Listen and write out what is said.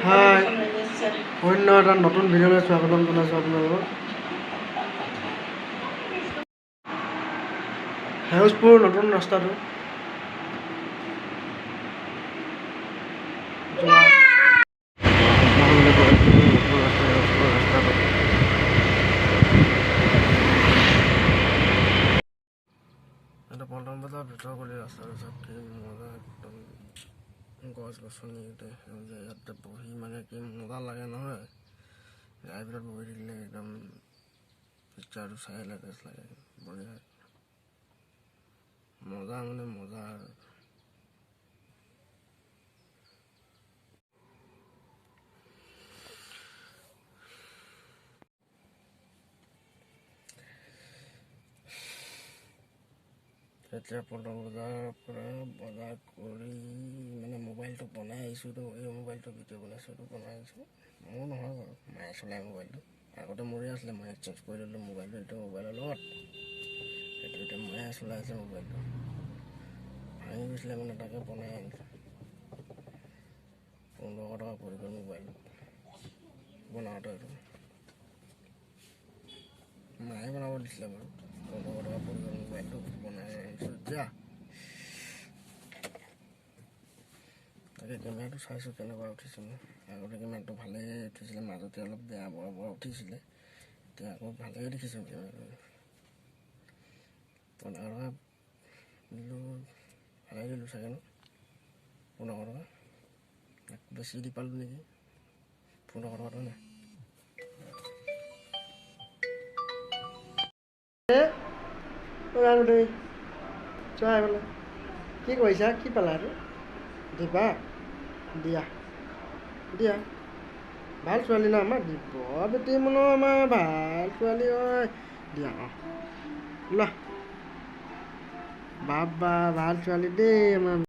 হাই অন্য এটা নতুন ভিডিঅ'লৈ স্বাগতম জনাইছোঁ আপোনালোকক। সেউজপুৰ নতুন ৰাস্তাটো এটা পল্টন বজাৰ ভিতৰ গলি ৰাস্তাটো চাওক কি মজা, একদম গছ গছনি সেউজীয়া, ইয়াতে বহি মানে কি মজা লাগে নহয়। গাড়ী ভিতৰত বহি থাকিলে একদম পিকচাৰটো চাই লেটেষ্ট লাগে, বঢ়িয়া মজা মানে মজা আৰু। এতিয়া পল্টন বজাৰৰ পৰা বজাৰ কৰি মানে মোবাইলটো বনাই আহিছোঁতো, এই মোবাইলটো ভিডিঅ' বনাইছোঁ, এইটো বনাই আহিছোঁ। মোৰ নহয় বাৰু, মায়ে চলাই মোবাইলটো। আগতে মোৰে আছিলে, মই এক্সচেঞ্জ কৰি ল'লোঁ মোবাইলটো এইটো মোবাইলৰ লগত। সেইটো এতিয়া মায়ে চলাই আছে মোবাইলটো, ভাঙি গৈছিলে মানে তাকে বনাই আনিছোঁ। 1500 টকা পৰি গ'ল মোবাইলটো বনাওঁতে। এইটো মায়ে বনাব দিছিলে বাৰু, 1500 টকা পৰি গ'ল মোবাইলটো বনাই আনিছোঁ এতিয়া। তাকে কেমেৰাটো চাইছোঁ কেনেকুৱা উঠিছে মোৰ। আগতে কেমেৰাটো ভালেই উঠিছিলে, মাজতে অলপ বেয়া বৰা উঠিছিলে, এতিয়া আকৌ ভালেই দেখিছোঁ কেমেৰাটো। 1500 টকা দিলোঁ, ভালেই দিলোঁ চাগে ন? 1500 টকা বেছি দি পালোঁ নেকি? 1500 টকাটো নাই চোৱা বোলে কি কৰিছা, কি পালা আৰু দিবা, দিয়া দিয়া ভাল ছোৱালী ন আমাৰ, দিব বেটি মনো আমাৰ ভাল ছোৱালী হয়, দিয়া অঁ লোৱা। বাবা ভাল ছোৱালী দেই আমাৰ।